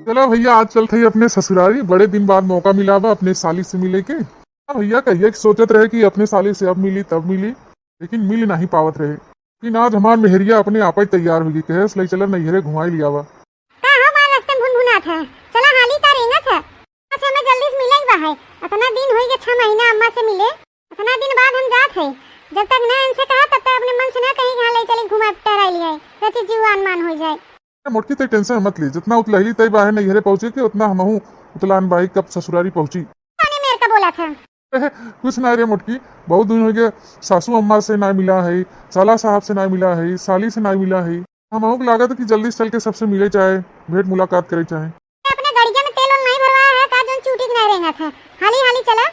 चलो भैया आज चलते ही अपने ससुरारी, बड़े दिन बाद मौका मिला बा अपने साली से मिले के। हाँ भैया कहिए कि सोचत रहे कि अपने साली से अब मिली तब मिली, लेकिन मिल नहीं पावत रहे। लेकिन आज हमार मेहरिया अपने आप ही तैयार हुई, कहे इसलिए चल नैहरे घुमाई लिया बा। का हो मार रास्ते भुनभुना था। चला हाली का रेंगा था। अच्छा मैं जल्दी से मिलई बा है। इतना दिन होई के 6 महीना अम्मा से मिले। इतना दिन बाद हम जात है। जब तक ना इनसे कहा तब तक अपने मन से ना कहीं कहां ले चली घुमा टहराई लिया। रची जीवान मान हो जाए। मोटकी तो टेंशन मत ली, जितना उतलही तय बाहे नैहरे पहुंचे के उतना हमहू उतलान बाई कब ससुरारी पहुंची। कौन मेरे का बोला था? कुछ ना रे मोटकी, बहुत दिन हो गए सासू अम्मा से ना मिला है, साला साहब से ना मिला है, साली से ना मिला है। हमहू को लागत कि जल्दी चल के सबसे मिले चाहे भेंट मुलाकात करे चाहे। अपने गाड़िया में तेल नहीं भरवाया है का जोन चूटी नहीं रहेगा था। हाली हाली चला।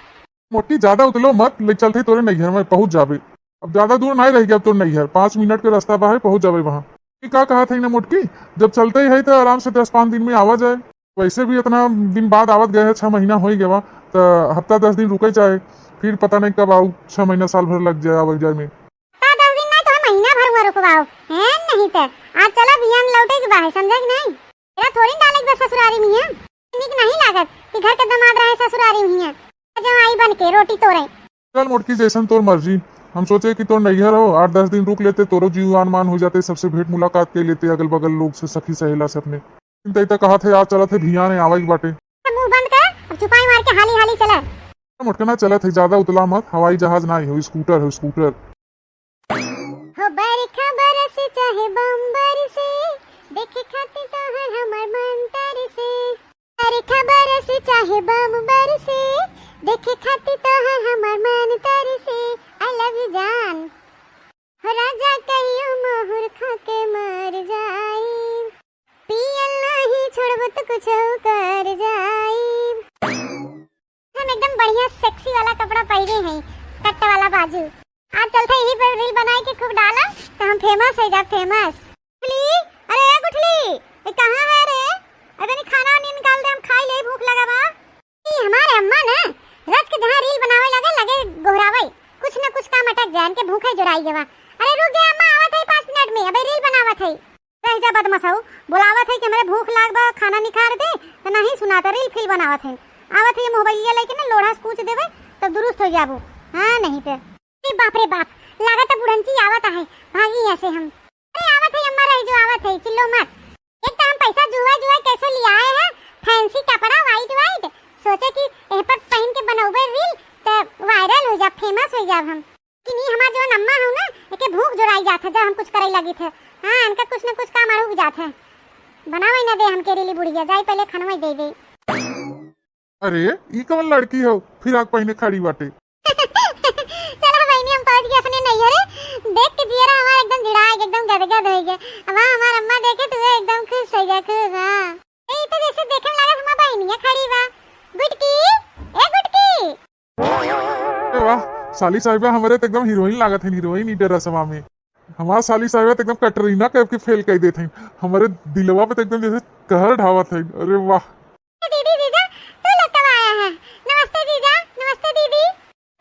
मोटी ज्यादा उतलो मत, ले चलते तोरे नैहर में पहुंच जाबे। अब ज्यादा दूर नहीं रह गया, अब तो नैहर 5 मिनट के रास्ता बाहर पहुंच जाबे। वहाँ क्या कहा था ना मोटकी, जब चलते ही है तो आराम से 10-5 दिन में आवा जाए। वैसे भी इतना दिन बाद आवत गए है, 6 महीना हो ही गया तो हफ्ता 10 दिन रुके चाहे, फिर पता नहीं कब आओ, 6 महीना साल भर लग जाए आवे जाए में। 10 दिन नहीं तो महीना भर हुआ रुकवाओ है नहीं तो आज चला बियान लौटे के बाहर समझे कि नहीं। तेरा थोड़ी डाले बस ससुरारी में है। निक नहीं लागत कि घर के दामाद रहे ससुरारी में है। जवाई बन के रोटी तोड़े। चल मोटकी जैसन तोर मर्जी। हम सोचे कि तो नैहर हो 8-10 दिन रुक लेते, तोरो जीवान मान हो जाते, सबसे भेंट मुलाकात के लेते अगल बगल लोग से, सखी सहेला से अपने। तय कहा थे आज चला थे भिया ने आवाज बाटे। मुंह बंद कर, अब छुपाई मार के हाली हाली चला। मोटकना चला थे, ज्यादा उतला मत, हवाई जहाज ना हो, स्कूटर हो स्कूटर। हो बरखा बरस चाहे बम्बर से, देखे खाती तो हर हमर मन तर से। बरखा बरस चाहे बम्बर से, देखे खाती तो हर हमर मन तर से। आई लव यू जान। हो राजा कहियो मोहर खा के मर जाई, पियल नहीं छोड़ब तो कुछ कर जाई। हम एकदम बढ़िया सेक्सी वाला कपड़ा पहने हैं, कट वाला बाजू। आज चलते यही पर रील बनाए के खूब डाला तो हम फेमस हो जा फेमस। गुठली, अरे गुठली, ये कहाँ है रे? अरे नहीं खाना नहीं निकाल दे, हम खाई ले, भूख लगा बा। ये हमारे अम्मा ना रोज के जहाँ रील बनावे लगे गोहरावे, कुछ न कुछ काम अटक जान के भूखे जुराई गवा। अरे रुक जा अम्मा, आवत है 5 मिनट में, अबे रील बनावत है। रह जा बदमाशौ, बुलावत है कि हमरे भूख लाग बा, खाना निखार दे तो नहीं सुनाता, रील फिल बनावत है। आवत है मोबाइलिया लेके ना लोढ़ा से पूछ देवे तब दुरुस्त हो जाबो। हां नहीं तो बाप रे बाप, लागत बुढ़ंची आवत है, भागी ऐसे हम। अरे आवत है अम्मा, रह जो आवत है, चिल्लो मत। एक तो हम पैसा जुआ जुआ कैसे ले आए हैं, फैंसी कपड़ा वाइट, सोचे कि एह पर पहन के बनौबे रील तो वायरल हो जा, फेमस हो जाब हम। कि नहीं हमार जो अम्मा हो ना, एके भूख जुराई जात है जब हम कुछ करे लगी थे। हां इनका कुछ न कुछ काम अड़ुक जात है। बनावे ना दे हमके रीली बुढ़िया, जाई पहले खनवा दे दे। अरे ई कौन लड़की हो फिर आग पहने खड़ी बाटे। चलो बहनी हम पहुंच गए अपने नैहरे। देख के जियरा हमारा एकदम जुड़ा है, एकदम गदगद हो गया। अब हमार अम्मा देखे तो एकदम खुश हो गया, खुश। हां ए तो जैसे देखे में लगा हमार बहनिया खड़ी बा। गुटकी, ए गुटकी। अरे वाह, साली साहिबा हमारे तो एकदम हीरोइन लागत है, हीरोइन ही रसवा में। हमारा साली साहिबा तो एकदम कटरीना कैफ के फेल कर देते हैं, हमारे दिलवा पे तो एकदम जैसे कहर ढावत है। अरे वाह दीदी जीजा तू लोग कब आया है? नमस्ते जीजा, नमस्ते दीदी।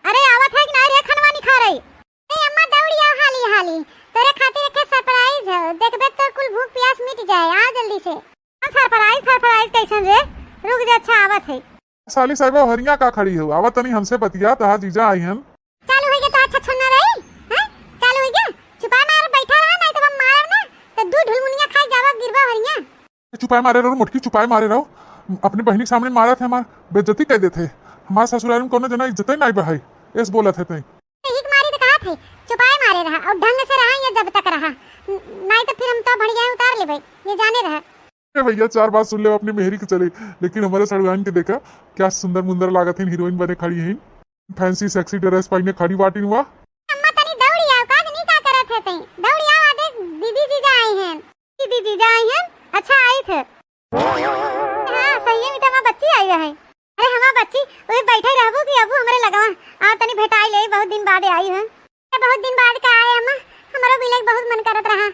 अरे आवत है कि ना रे खनवा नहीं खा रही? ए अम्मा दौड़ी आओ हाली हाली, तेरे खातिर एक सरप्राइज है, देखबे तो कुल भूख प्यास मिट जाए। आ जल्दी से। सरप्राइज कैसन रे? रुक जा, अच्छा आवत है। साली साहिबा हरिया का खड़ी हो, आवत नहीं हमसे बतिया तहा जीजा आई हैं। चालू हो गया तो अच्छा छन्ना रही हैं? चालू हो गया, छुपा मार बैठा रहा, नहीं तो हम मारब ना तो दूध ढुलमुनिया खाई जावा गिरबा हरिया। चुपाए मारे रहो मोटकी, चुपाए मारे रहो। अपनी बहनी के सामने मारा थे, हमार बेइज्जती कर देते। हमारे ससुराल में कोनो जना इज्जत ही नहीं बहाई, ऐस बोला थे। हिक मारी तो कहा थे चुपाए मारे रहा और ढंग से रहा या जब तक रहा, नहीं तो फिर हम तो बढ़िया उतार लेबे, ये जाने रहा। भैया 4 बात सुन ले अपनी मेहरी के चले, लेकिन हमारे सड़गान के देखा क्या सुंदर मुंदर लागत है, हीरोइन बने खड़ी है, फैंसी सेक्सी ड्रेस पहने खड़ी बाटी हुआ। अम्मा तनी दौड़ी आओ, काज नहीं का करत है तई, दौड़ी आओ, आ देख दीदी जीजा आई हैं। दीदी जीजा आई हैं? अच्छा आई थे। हां सही है, मिटा बच्ची आई है। अरे हमार बच्ची ओए बैठे रहबो कि अबू हमरे लगवा आ तनी भेटाई ले, बहुत दिन बाद आई है। बहुत दिन बाद का आए अम्मा, हमरो मिले बहुत मन करत रहा।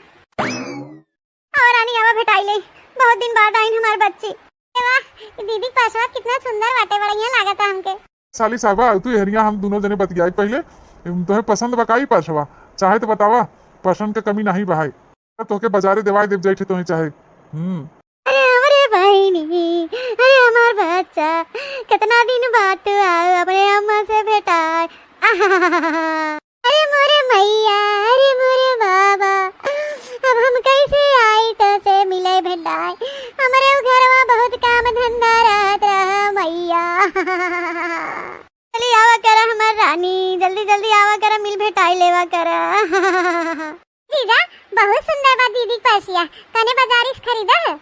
और रानी आवा भेटाई ले, बहुत दिन बाद आई हमार बच्ची। वाह दीदी पासवा कितना सुंदर बाटे, बढ़िया लागत है हमके। साली साहबा तू हरिया हम दोनों जने बतियाई पहले, तुम्हें पसंद बकाई पासवा, चाहे तो बतावा, पसंद के कमी नहीं बहाई, तो के बाजारे देवाई देव जाई थे तो चाहे। अरे हमरे बहनी बच्चा, कितना दिन बाद तू आए अपने अम्मा से भेटाए। अरे मोरे मैया, अरे मोरे बाबा, अब हम कैसे आई तो से मिले भेटाए। हमारे घरवा बहुत काम धंधा रहत रहा मैया। जल्दी आवा करा हमार रानी, जल्दी जल्दी आवा करा, मिल भेटाई लेवा करा। जीजा बहुत सुंदर बा दीदी पर्सिया, कने बाजारिस खरीदा है।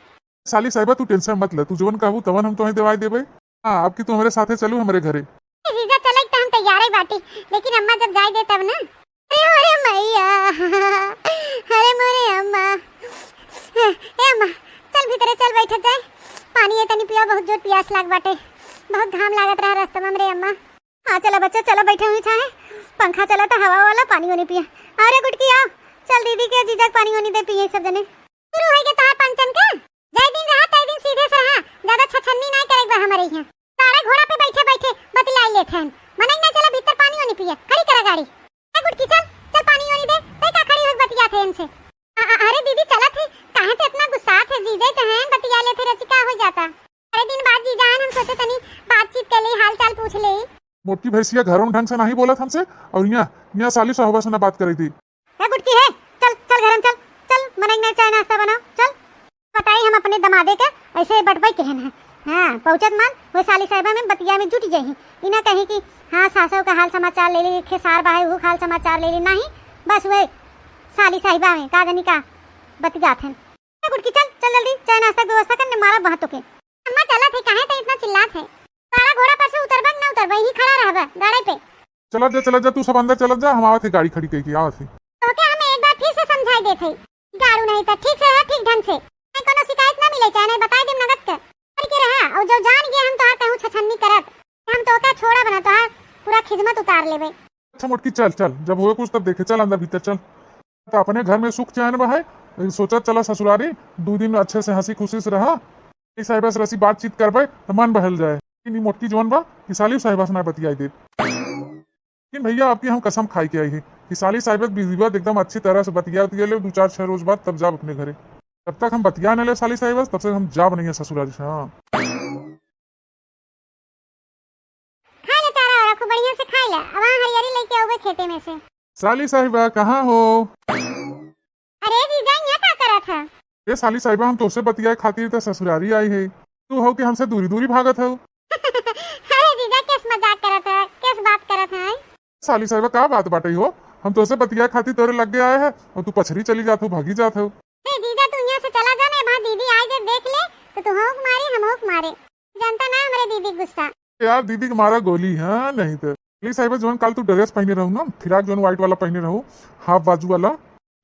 साली साहिबा तू टेंशन मत ले, तू जवन कहबू तवन हम तुम्हें दिवाई देबे। हाँ अब की तू हमारे साथे चलू हमारे घरे। जीजा चले तो हम तैयार ही बाटी, लेकिन अम्मा जब जाए दे तब ना। अरे मैया, अरे मोरे अम्मा, ए अम्मा चल भीतरे चल, बैठ जाए, पानी है तनी पिया, बहुत जोर प्यास लाग बाटे, बहुत घाम लागत रहा रास्ता में रे अम्मा। हाँ चलो बच्चा चलो, बैठे हुए छाए, पंखा चला तो हवा वाला, पानी होने पिया। अरे गुटकी आओ, चल दीदी के जीजा पानी होने दे, पिए सब जने। शुरू हो गया तहार पंचन का, जय दिन रहा तय दिन सीधे से रहा, ज्यादा छछन्नी नहीं करेगा हमारे यहाँ। सारे घोड़ा पे बैठे बैठे बतलाई लेते हैं, मनई ना चला भीतर पानी होने पिए, खड़ी करा गाड़ी। ए गुटकी चल चल पानी होने दे, तय का खड़ी हो बतिया थे इनसे। अरे दीदी चला थे, काहे तो इतना गुस्सा थे, जीजा तो हैं बतिया लेते रचिका हो जाता। अरे दिन बाद जीजा हम सोचे तनी बातचीत कर ले, हाल चाल पूछ ले। मोटी भैंसिया घरों ढंग से नहीं बोलत हमसे, और यहाँ साली साहबा से ना बात करी थी। गुटकी है, चल चल घर चल चल, मनई ना चाय नाश्ता बनाओ, चल बताई हम अपने दमादे के ऐसे बटबई कहन है। हाँ पहुंचत मान वो साली साहिबा में बतिया में जुट जाही, इना कहे कि हाँ सासों का हाल समाचार ले ली, खेसार बाहे वो हाल समाचार ले ली, नहीं बस वे साली साहिबा में का जानी का बतियात हैं। गुटकी चल चल जल्दी चाय नाश्ता की व्यवस्था करने, मारा बहुत के। अम्मा चला थे, काहे तो इतना चिल्लात है, सारा घोड़ा पर से उतरबा ना उतरबा, यही खड़ा रहबा गाड़ी पे। चला जा तू सब अंदर चला जा, हम आवत है गाड़ी खड़ी कई आवत है। तो क्या हमें एक बार फिर से समझाई देथे, गाड़ू नहीं था ठीक से रहा, ठीक ढंग से, कोनो शिकायत ना मिले, चाहे बता दे नगद के करके रहा। और जो जान गए हम तो कहूं छछन्नी करत, हम तो का छोड़ा बना तो पूरा खिदमत उतार लेबे। अच्छा मोटकी चल चल, जब हुए कुछ तब देखे, चल अंदर भीतर चल। तो अपने घर में सुख चैन बा है, सोचा चला ससुरारी 2 दिन अच्छे से हंसी खुशी से रहा, साहिबा से रसी बातचीत करबे तो मन बहल जाए। मोटकी जवन बा कि साली साहिबा से ना बतियाई दे। लेकिन भैया आपकी हम कसम खाई के आई है कि साली साहिबा विधिवत एकदम अच्छी तरह से बतिया ले 2-4-6 रोज बाद, तब जाब अपने घरे। जब तक हम बतिया न ले साली साहिबा तब तक हम जा बनेंगे ससुराल से। हाँ खा ले तारा, रखो बढ़िया से खा ले, अब हरियारी लेके आओगे खेते में से। साली साहिबा कहाँ हो? अरे जीजा यहाँ क्या करा था? ये साली साहिबा हम तोसे बतियाए खातिर तो ससुरारी आई है, तू हो कि हमसे दूरी दूरी भागत हो। अरे जीजा किस मजाक करा था, किस बात करा था? साली साहिबा का बात बाटे हो, हम तोसे बतियाए खातिर तोरे लग गए आए हैं और तू पछरी चली जात हो, भागी जात हो। जीजा तू यहाँ से चला जाना, वहाँ दीदी आई जब देख ले तो तू होक मारे हम होक मारे, जानता ना हमारे दीदी गुस्सा। यार दीदी के मारा गोली, हाँ नहीं तो साली साहिबा जोन कल तू ड्रेस पहने रहू ना, फिराक जोन व्हाइट वाला पहने रहू, हाफ बाजू वाला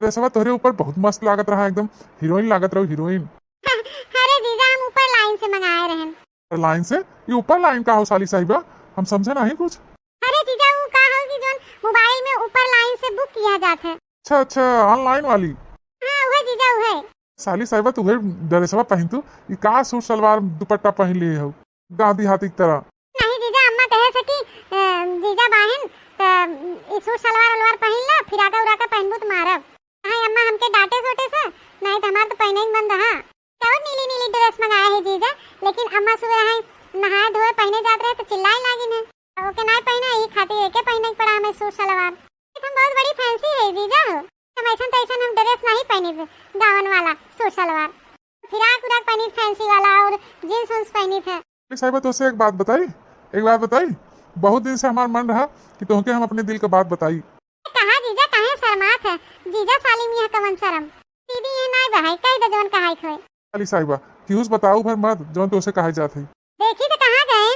ड्रेसवा तोरे ऊपर बहुत मस्त लागत रहा, एकदम हीरोइन लागत रहो, हीरोइन। अरे जीजा हम ऊपर लाइन से मंगाए रहन। लाइन से? ये ऊपर लाइन का हो साली साहिबा, हम समझे नहीं कुछ। अरे जीजा वो का हो कि जोन मोबाइल में ऊपर लाइन से बुक किया जाता है। अच्छा ऑनलाइन वाली। हाँ वह जीजा वो है। साली साहिबा तू ड्रेसवा पहन तू, ये का सूट सलवार दुपट्टा पहन लिए हो गाँव देहाती की तरह। नहीं जीजा अम्मा कहे सकी जीजा बहन तो सूट सलवार वलवार पहन ला, फिर आका उराका पहनबू तो मारब। हाँ अम्मा हमके डांटे सोटे से, नहीं तो हमार तो पहने ही बंद रहा। क्या नीली नीली ड्रेस मंगाया है जीजा, लेकिन अम्मा सुबह है नहाए धोए पहने जाते रहे तो चिल्लाई लागिन है, ओके नहीं पहना ये खातिर एके पहने पड़ा हमें सूट सलवार। हम बहुत बड़ी फैंसी है जीजा हो, हम ऐसा तैसा हम ड्रेस नहीं पहनी थे, गावन वाला सूट सलवार, फिराक उराक पहनी फैंसी वाला और जींस उन्स पहनी थे। साहिबा तो से एक बात बताई, बहुत दिन से हमारा मन रहा कि तुमके हम अपने दिल का बात बताई। कहा जीजा काहे शर्मात है, जीजा साली मियां कवन शर्म, दीदी ये नहीं बहाई कह दे जोन कहाई खोए। साली साहिबा क्यों बताऊ भर मत जोन तो उसे कहे जात है। देखी तो कहां गए,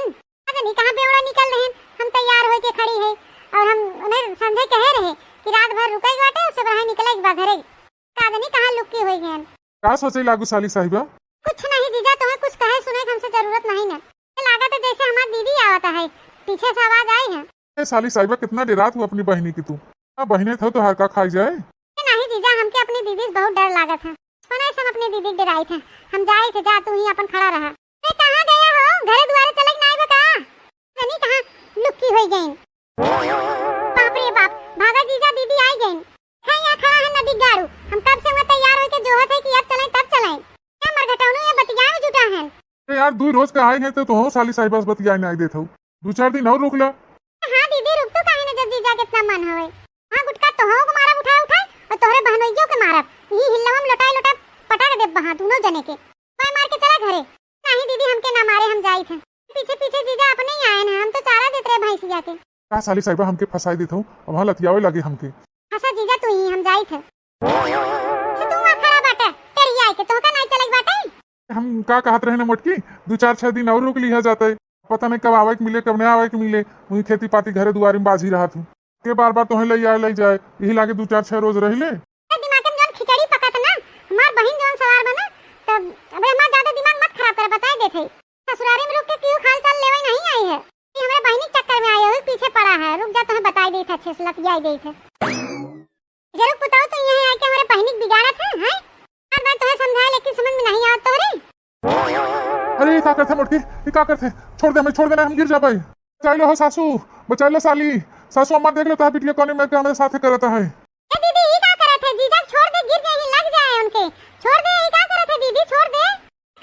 पता नहीं कहां बेवड़ा निकल रहे, हम तैयार होके खड़ी है और हम उन्हें संजय कह रहे कि रात भर रुकेगी बाटे, उससे बाहर निकलेगी बा घरे, का नहीं कहां लुक्की होई गए। का सोचे लागू साली साहिबा? कुछ नहीं जीजा, तुम्हें कुछ कहे सुने हमसे जरूरत नहीं है, लागत है जैसे हमारी दीदी आवता है, पीछे से आवाज आई है। साली साहिबा कितना डरात हूँ अपनी बहनी की, तू बहने था तो हर का खाई जाए। नहीं जीजा हमके अपनी दीदी से बहुत डर लागत है, से हम अपनी दीदी डराई थे, हम जाए थे, जा तू ही अपन खड़ा रहा। कहाँ गया हो, घरे द्वारे चले नहीं बता, नहीं कहाँ लुक्की हो गई। बाप रे बाप, भागा जीजा दीदी आई गई है, यहाँ खड़ा है नदी गाड़ू, हम कब से वहाँ तैयार होके जोहत है कि अब चलें तब चलें, क्या मरघटाउनो या बतिया में जुटा है। अरे यार 2 रोज के आए हैं तो हो साली साहिबा से बतियाए नहीं देत हूँ। 2-4 दिन और रुक ला। हाँ दीदी रुक तो काहे ना, जब जीजा के इतना मन हवे। हाँ गुटका तो हो मारा उठा उठा और तोहरे बहनोइयों के मारब। ई हिल्लवम लोटा पटा के देब बहा दोनों जने के। मैं मार के चला घरे। नहीं दीदी हमके ना मारे, हम जाई थे। पीछे पीछे जीजा अपने ही आए हैं, हम तो चारा देत रहे भैंसिया के। का साली साहिबा हमके फंसाई देत हूँ और वहाँ लतियावे लगे हमके। हसा जीजा तू ही, हम जाई थे। से तू आ खड़ा बाटे तेरी आई के तोहका नहीं चलई बाटे। हम का कहत रहे ना मोटकी 2-4-6 दिन और रुक लिया जाता है। पता नहीं कब आवे के मिले कब नहीं आवे के मिले। वही खेती पाती घरे दुआरी में बाजी रहा थू के बार बार तुम्हें ले जाए यही लागे 2-4-6 रोज रही ले। दिमाग में जौन खिचड़ी पकत ना हमार बहिन जौन सवार बना तब अबे हमार ज्यादा दिमाग मत खराब कर, बताए देथे। ससुरारी में रुक के क्यों खाल चाल लेवे नहीं आई है। ये हमारे बहिन के चक्कर में आई है, पीछे पड़ा है। रुक जा, तुम्हें बताई देथे अच्छे से लतियाई देथे। जरूर बताओ तो यहां आके हमारे बहिन बिगाड़त है हैं। हर बार तुम्हें समझाए लेकिन समझ में नहीं आवत तोरे। अरे ये का करते मोटकी, ये का करते? छोड़ दे, मैं छोड़ देना, हम गिर जा भाई। बचाई लो हो सासू, बचाई लो साली। सासू अम्मा देख लेता है पिटिया कोने में के हमारे साथ करता है। ए दीदी ये का करत है? जीजा छोड़ दे, गिर जाए लग जाए उनके। छोड़ दे, ये का करत है दीदी? छोड़ दे,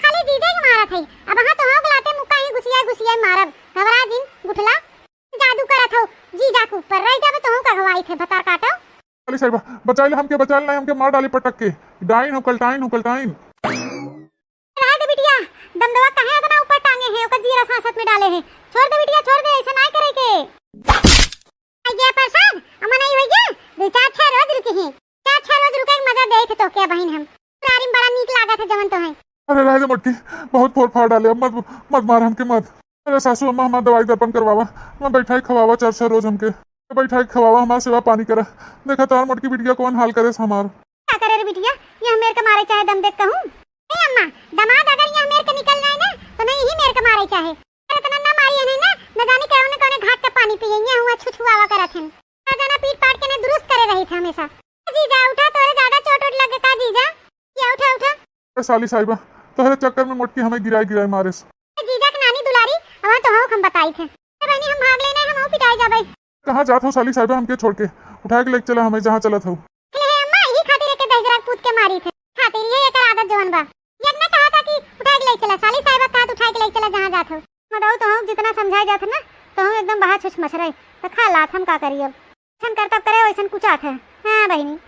खाली जीजा ही मारत है। अब हां तो हो गलाते मुक्का ही घुसिया मारब। घबरा जिन गुठला जादू करत हो जीजा के ऊपर। रह जाबे तो हो का हवाई थे बता काटो। साली साहिबा बचाई लो हमके, बचाई नहीं हमके मार डाली पटक के। डाइन हो कलटाइन। दमदवा कहे इतना ऊपर टांगे हैं, ओका जीरा सांसत में डाले हैं। छोड़ दे बिटिया, छोड़ दे, ऐसा नहीं करे के। आ गया प्रसाद, अमन आई हो गया। 2-4-6 रोज रुके हैं। 4-6 रोज रुके के मजा देत तो क्या बहन हम। सारी बड़ा नीक लागत है जवन तो है। अरे रह दे मोटकी, बहुत फोड़ फाड़ डाले, अब मत मार हमके मत। अरे सासू अम्मा हमारा दवाई दर्पण करवावा, मैं बैठा ही खवावा 4-6 रोज हमके। बैठा ही खवावा, हमारा सेवा पानी करा। देखा तो मोटकी बिटिया कौन हाल करे हमार। क्या करे रे बिटिया, ये मेरे के मारे चाहे दम देख कहूं। ए अम्मा, दामाद अगर यहाँ मेरे के निकल जाए ना तो नहीं ही मेरे के मारे चाहे। अरे तना ना मारिए नहीं ना, न जाने कौन घाट का पानी पिए हुआ छुछुआवा करत हैं। ना जाना पीट पाट के ने दुरुस्त करे रही थे हमेशा। जीजा उठा, तोरे ज्यादा चोट लगे का जीजा? ये उठा। अरे साली साहिबा तोहरे चक्कर में मोटकी हमें गिराई मारे। जीजा के नानी दुलारी अब तो हम बताई थे। बहनी हम भाग लेने, हम पिटाई जाबे। कहां जात हो साली साहिबा हमके छोड़ के? उठा के लेके चला हमें जहां चलत हो। ले अम्मा यही खातिर के दहजरा कूद के मारी थे। खातिर ये एक आदत जवन बा। यज्ञ ने कहा था कि उठा के ले चला, साली साहिबा कहा उठा के ले चला जहां जात हो। बताओ तो हम जितना समझाए जात ना तो हम एकदम बाहर छुछ मछ रहे। तो खा लात हम का करिए अब। सन करतब करे वैसन कुछ आत है। हां बहनी।